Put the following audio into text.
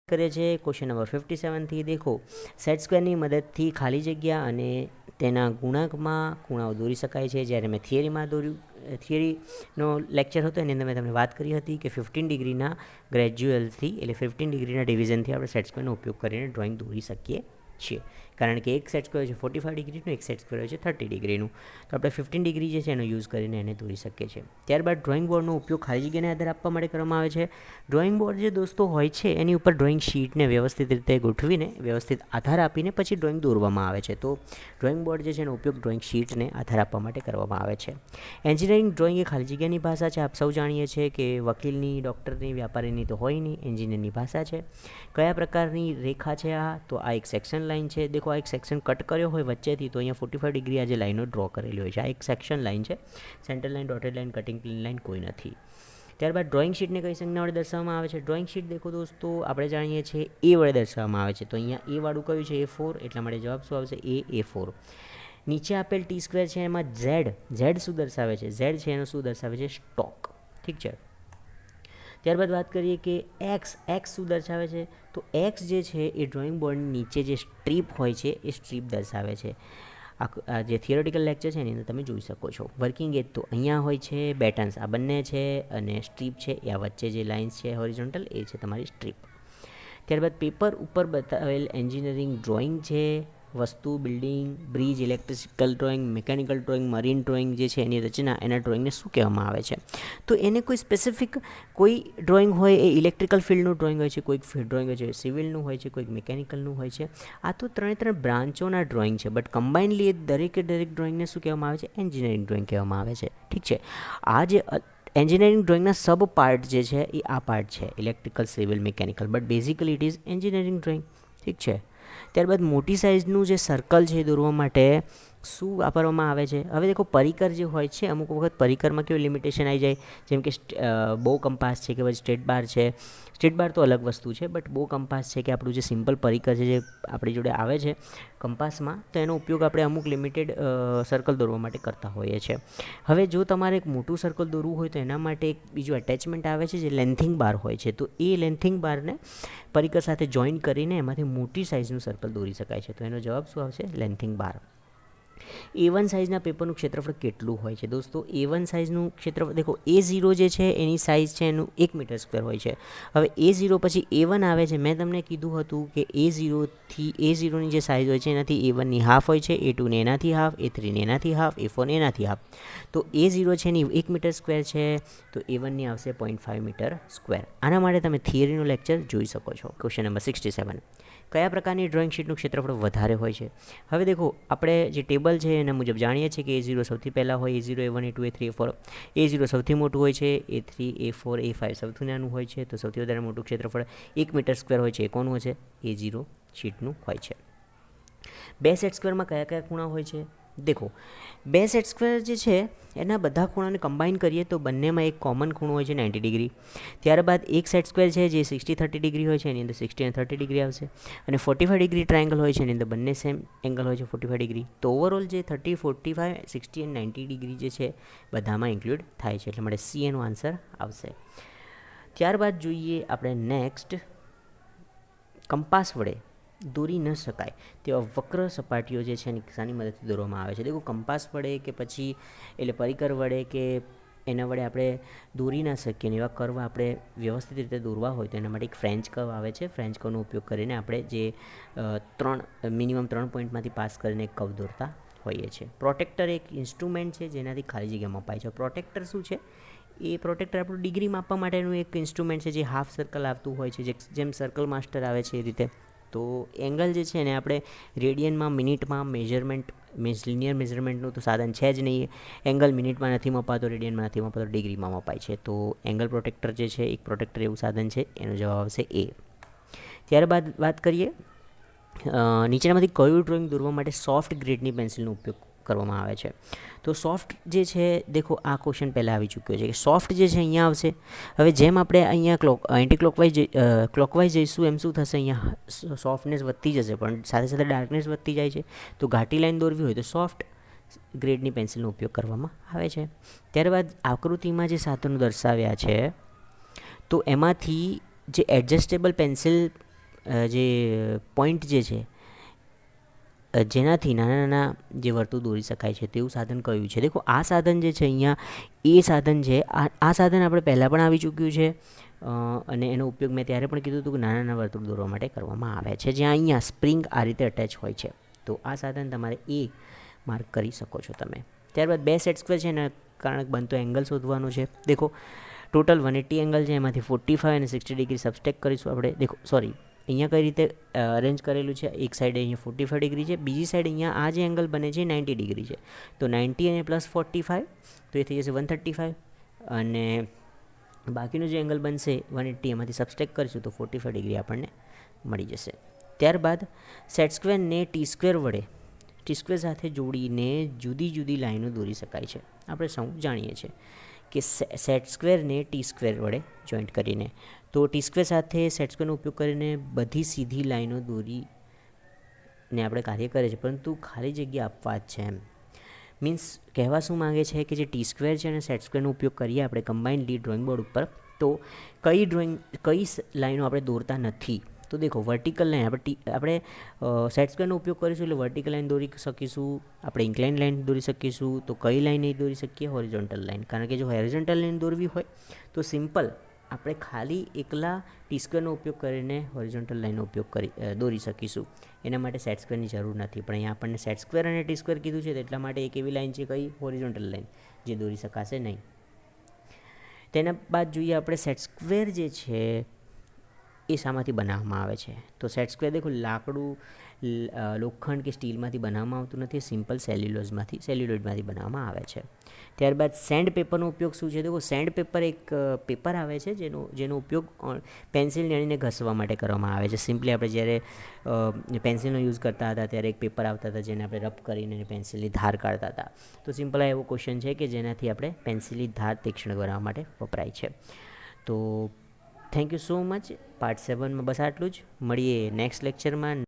કરે છે question number 57થી દેખો સેટ સ્ક્વેરની મદદથી ખાલી જગ્યા અને તેના ગુણાંકમાં ખૂણાઓ દોરી શકાય છે. જ્યારે મેં થિયરીનો લેક્ચર હતો એની અંદર મેં તમને વાત કરી હતી કે 15 ડિગ્રીના ગ્રેજ્યુઅલથી એટલે 15 ડિગ્રીના ડિવિઝનથી આપણે સેટ સ્ક્વેરનો ઉપયોગ કરીને ડ્રોઈંગ દોરી શકીએ છીએ. કારણ કે એક સેટ સ્ક્વેર છે 45 ડિગ્રીનું, એક સેટ સ્ક્વેર છે 30 ડિગ્રીનું, તો આપણે 15 ડિગ્રી જે છે એનો યુઝ કરીને એને દોરી શકીએ છીએ. ત્યારબાદ ડ્રોઈંગ બોર્ડનો ઉપયોગ ખાલી જગ્યાને આધાર આપવા માટે કરવામાં આવે છે. ડ્રોઈંગ બોર્ડ જે દોસ્તો હોય છે એની ઉપર ડ્રોઈંગ શીટને વ્યવસ્થિત રીતે ગોઠવીને વ્યવસ્થિત આધાર આપીને પછી ડ્રોઈંગ દોરવામાં આવે છે. તો ડ્રોઈંગ બોર્ડ જે છે એનો ઉપયોગ ડ્રોઈંગ શીટને આધાર આપવા માટે કરવામાં આવે છે. એન્જિનિયરિંગ ડ્રોઈંગ એ ખાલી જગ્યાની ભાષા છે. આપ સૌ જાણીએ છીએ કે વકીલની, ડૉક્ટરની, વ્યાપારીની તો હોય નહીં, એન્જિનિયરની ભાષા છે. કયા પ્રકારની રેખા છે આ? તો આ એક સેક્શન લાઇન છે. દેખો આ એક સેક્શન કટ કર્યો હોય વચ્ચેથી, તો અહીંયા 45 ડિગ્રી આ જે લાઈનો ડ્રો કરેલી હોય છે આ એક સેક્શન લાઇન છે. Centre line, dotted line, cutting plane line કોઈ નથી. ત્યારબાદ ડ્રોઈંગ શીટને કઈ સંજ્ઞા વડે દર્શાવવામાં આવે છે? ડ્રોઈંગ શીટ દેખો દોસ્તો આપણે જાણીએ છીએ એ વડે દર્શાવવામાં આવે છે. તો અહીંયા એ વાળું કયું છે? A4, એટલા માટે જવાબ શું આવશે? A4. નીચે આપેલ ટી સ્ક્વેર છે એમાં ઝેડ શું દર્શાવે છે? ઝેડ છે એનું શું દર્શાવે છે? સ્ટોક. ઠીક છે. ત્યારબાદ વાત કરીએ કે એક્સ શું દર્શાવે છે? તો એક્સ જે છે એ ડ્રોઈંગ બોર્ડની નીચે જે સ્ટ્રીપ હોય છે એ સ્ટ્રીપ દર્શાવે છે. આ જે થિયોરેટિકલ લેક્ચર છે એની અંદર તમે જોઈ શકો છો. વર્કિંગ એજ તો અહીંયા હોય છે, બેટન્સ આ બંને છે અને સ્ટ્રીપ છે એ આ વચ્ચે જે લાઇન્સ છે હોરિઝોન્ટલ એ છે તમારી સ્ટ્રીપ. ત્યારબાદ પેપર ઉપર બતાવેલ એન્જિનિયરિંગ ડ્રોઈંગ છે, વસ્તુ, building, bridge, electrical drawing, mechanical drawing, marine drawing જે છે એની રચના એના ડ્રોઈંગને શું કહેવામાં આવે છે? તો એને કોઈ સ્પેસિફિક કોઈ ડ્રોઈંગ હોય એ ઇલેક્ટ્રિકલ ફિલ્ડનું ડ્રોઈંગ હોય છે, કોઈક ડ્રોઈંગ હોય છે સિવિલનું હોય છે, કોઈક મિકેનિકલનું હોય છે. આ તો ત્રણે બ્રાન્ચોના ડ્રોઈંગ છે, બટ કમ્બાઇનલી એ દરેક ડ્રોઈંગને શું કહેવામાં આવે છે? એન્જિનિયરિંગ ડ્રોઈંગ કહેવામાં આવે છે. ઠીક છે. આ જે એન્જિનિયરિંગ ડ્રોઈંગના સબ પાર્ટ જે છે એ આ પાર્ટ છે, electrical, civil, mechanical, but basically it is engineering drawing. ઠીક છે. ત્યારબાદ મોટી સાઇઝનું જે સર્કલ છે એ દોરવા માટે શું વાપરવામાં આવે છે? હવે દેખો પરિકર જે હોય છે અમુક વખત પરિકરમાં કેવી લિમિટેશન આવી જાય, જેમ કે બો કંપાસ છે કે પછી સ્ટ્રેટ બાર છે. સ્ટ્રેટ બાર તો અલગ વસ્તુ છે, બટ બો કંપાસ છે કે આપણું જે સિમ્પલ પરિકર છે જે આપણી જોડે આવે છે કંપાસમાં, તો એનો ઉપયોગ આપણે અમુક લિમિટેડ સર્કલ દોરવા માટે કરતા હોઈએ છીએ. હવે જો તમારે એક મોટું સર્કલ દોરવું હોય તો એના માટે એક બીજું એટેચમેન્ટ આવે છે જે લેન્થિંગ બાર હોય છે. તો એ લેન્થિંગ બારને પરિકર સાથે જોઈન કરીને એમાંથી મોટી સાઇઝનું સર્કલ દોરી શકાય છે. તો એનો જવાબ શું આવશે? લેન્થિંગ બાર. A1 સાઇઝના પેપરનું ક્ષેત્રફળ કેટલું હોય છે? દોસ્તો A1 સાઇઝનું ક્ષેત્રફળ દેખો A0 જે છે એની સાઇઝ છે એનું 1 મીટર સ્ક્વેર હોય છે. હવે A0 પછી A1 આવે છે. મેં તમને કીધું હતું કે A0ની જે સાઇઝ હોય છે એનાથી A1ની હાફ હોય છે, A2ની એનાથી હાફ, A3ની એનાથી હાફ, A4ની એનાથી હાફ. તો A0 છે એની 1 મીટર સ્ક્વેર છે, તો A1ની આવશે 0.5 મીટર સ્ક્વેર. આના માટે તમે થિયરીનો લેક્ચર જોઈ શકો છો. Question number 67. કયા પ્રકારની ડ્રોઈંગ શીટનું ક્ષેત્રફળ વધારે હોય છે? હવે દેખો આપણે જે ટેબલ છે એના મુજબ જાણીએ છીએ કે A0 સૌથી પહેલાં હોય, A0, A1, A2, A3, A4. A0 સૌથી મોટું હોય છે, A3, A4, A5 સૌથી નાનું હોય છે. તો સૌથી વધારે મોટું ક્ષેત્રફળ 1 મીટર સ્ક્વેર હોય છે. એ કોનું છે? A0 શીટનું હોય છે. બે સેટ સ્ક્વેરમાં કયા કયા ખૂણા હોય છે? દેખો બે સેટ સ્ક્વેર જે છે એના બધા ખૂણાને કમ્બાઈન કરીએ તો બંનેમાં એક કોમન ખૂણો હોય છે 90 ડિગ્રી. ત્યારબાદ એક સેટ સ્ક્વેર છે જે 60-30 ડિગ્રી હોય છે, એની અંદર 60 અને 30 ડિગ્રી આવશે. અને 45 ડિગ્રી ટ્રાયેંગલ હોય છે, એની અંદર બંને સેમ એંગલ હોય છે 45 ડિગ્રી. તો ઓવરઓલ જે 30, 45, 60 અને 90 ડિગ્રી જે છે બધામાં ઇન્ક્લુડ થાય છે. એટલે માટે સી એનો આન્સર આવશે. ત્યારબાદ જોઈએ આપણે નેક્સ્ટ, કંપાસ વડે દોરી ન શકાય તેવા વક્ર સપાટીઓ જે છે શાની મદદથી દોરવામાં આવે છે? દેખો કંપાસ વડે કે પછી એટલે પરિકર વડે કે એના વડે આપણે દોરી ના શકીએ ને એવા કર્વ આપણે વ્યવસ્થિત રીતે દોરવા હોય તો એના માટે એક ફ્રેન્ચ કર્વ આવે છે. ફ્રેન્ચ કર્વનો ઉપયોગ કરીને આપણે જે મિનિમમ 3 પોઈન્ટમાંથી પાસ કરીને એક કર્વ દોરતા હોઈએ છીએ. પ્રોટેક્ટર એક ઇન્સ્ટ્રુમેન્ટ છે જેનાથી ખાલી જગ્યા મપાય છે. પ્રોટેક્ટર શું છે? એ પ્રોટેક્ટર આપણું ડિગ્રી માપવા માટેનું એક ઇન્સ્ટ્રુમેન્ટ છે જે હાફ સર્કલ આવતું હોય છે, જેમ સર્કલ માસ્ટર આવે છે એ રીતે. તો એંગલ જે છે એને આપણે રેડિયનમાં, મિનિટમાં લિનિયર મેઝરમેન્ટનું તો સાધન છે જ નહીં. એંગલ મિનિટમાં નથી મપાતો, રેડિયનમાં નથી મપાતો, ડિગ્રીમાં મપાય છે. તો એંગલ પ્રોટેક્ટર જે છે એક પ્રોટેક્ટર એવું સાધન છે, એનો જવાબ આવશે એ. ત્યારબાદ વાત કરીએ નીચેનામાંથી કયું ડ્રોઈંગ દોરવા માટે સોફ્ટ ગ્રેડની પેન્સિલનો ઉપયોગ કરવામાં આવે છે? તો સોફ્ટ જે છે દેખો આ ક્વેશ્ચન પહેલાં આવી ચૂક્યો છે કે સોફ્ટ જે છે અહીંયા આવશે. હવે જેમ આપણે અહીંયા એન્ટી ક્લોકવાઇઝ જઈશું એમ શું થશે? અહીંયા સોફ્ટનેસ વધતી જશે પણ સાથે સાથે ડાર્કનેસ વધતી જાય છે. તો ઘાટી લાઈન દોરવી હોય તો સોફ્ટ ગ્રેડની પેન્સિલનો ઉપયોગ કરવામાં આવે છે. ત્યારબાદ આકૃતિમાં જે સાધનો દર્શાવ્યા છે તો એમાંથી જે એડજસ્ટેબલ પેન્સિલ જે પોઈન્ટ જે છે જેનાથી નાના નાના જે વર્તુળ દોરી શકાય છે તેવું સાધન કયું છે? દેખો આ સાધન જે છે અહીંયા એ સાધન છે. આ સાધન આપણે પહેલાં પણ આવી ચૂક્યું છે અને એનો ઉપયોગ મેં ત્યારે પણ કીધું હતું કે નાના નાના વર્તુળ દોરવા માટે કરવામાં આવે છે, જ્યાં અહીંયા સ્પ્રિંગ આ રીતે અટેચ હોય છે. તો આ સાધન તમારે એ માર્ક કરી શકો છો તમે. ત્યારબાદ બે સેટ સ્ક્વેર છે એના કારણે બનતો એંગલ શોધવાનો છે. દેખો ટોટલ 180 એંગલ છે, એમાંથી 45 અને 60 ડિગ્રી સબસ્ટેક કરીશું આપણે. દેખો સોરી, અહીંયા કઈ રીતે અરેન્જ કરેલું છે, એક સાઈડ અહીંયા 45 ડિગ્રી છે, બીજી સાઈડ અહીંયા આ જે એંગલ બને છે 90 ડિગ્રી છે. તો 90 અને પ્લસ 45 તો એ થઈ જશે 135 અને બાકીનું જે એંગલ બનશે 180 એમાંથી સબસ્ટેક કરીશું તો 45 ડિગ્રી આપણને મળી જશે. ત્યારબાદ સેટ સ્ક્વેરને ટી સ્ક્વેર વડે ટી સ્ક્વેર સાથે જોડીને જુદી જુદી લાઈનો દોરી શકાય છે. આપણે સૌ જાણીએ છીએ કે સેટ સ્ક્વેરને ટી સ્ક્વેર વડે જોઈન્ટ કરીને, તો ટી સ્ક્વેર સાથે સેટ સ્ક્વેરનો ઉપયોગ કરીને બધી સીધી લાઈનો દોરીને આપણે કાર્ય કરે છે, પરંતુ ખાલી જગ્યા આપવા જ છે એમ. મીન્સ કહેવા શું માગે છે કે જે ટી સ્ક્વેર છે અને સેટ સ્ક્વેરનો ઉપયોગ કરીએ આપણે કમ્બાઇન્ડલી ડ્રોઈંગ બોર્ડ ઉપર, તો કઈ લાઈનો આપણે દોરતા નથી. તો દેખો વર્ટિકલ લાઈન આપણે સેટ સ્ક્વેરનો ઉપયોગ કરીશું એટલે વર્ટિકલ લાઈન દોરી શકીશું, આપણે ઇન્ક્લાઇન લાઈન દોરી શકીશું. તો કઈ લાઈન નહીં દોરી શકીએ? Horizontal line. કારણ કે જો હોરિઝોન્ટલ લાઈન દોરવી હોય તો સિમ્પલ આપણે ખાલી એકલા ટી સ્ક્વેરનો ઉપયોગ કરીને હોરિઝોન્ટલ લાઈનનો ઉપયોગ દોરી શકીશું. એના માટે સેટ સ્ક્વેરની જરૂર નથી. પણ અહીંયા આપણને સેટ સ્ક્વેર અને ટી સ્ક્વેર કીધું છે, તો એટલા માટે એક એવી લાઈન છે કઈ હોરિઝોન્ટલ લાઈન જે દોરી શકાશે નહીં. તેના બાદ જોઈએ આપણે સેટ સ્ક્વેર જે છે એ શામાંથી બનાવવામાં આવે છે. તો સેટ સ્ક્વેર દેખો લાકડું, લોખંડ કે સ્ટીલમાંથી બનાવવામાં આવતું નથી, સિમ્પલ સેલ્યુલોઇડમાંથી બનાવવામાં આવે છે. ત્યારબાદ સેન્ડ પેપરનો ઉપયોગ શું છે? દેખો સેન્ડ પેપર એક પેપર આવે છે જેનો ઉપયોગ પેન્સિલ નેણીને ઘસવા માટે કરવામાં આવે છે. સિમ્પલી આપણે જ્યારે પેન્સિલનો યુઝ કરતા હતા ત્યારે એક પેપર આવતા હતા જેને આપણે રબ કરીને પેન્સિલની ધાર કાઢતા હતા. તો સિમ્પલ આ એવો ક્વેશ્ચન છે કે જેનાથી આપણે પેન્સિલની ધાર તીક્ષ્ણ કરવા માટે વપરાય છે. તો thank you so much. Part 7માં બસ આટલું જ. મળીએ નેક્સ્ટ લેક્ચરમાં.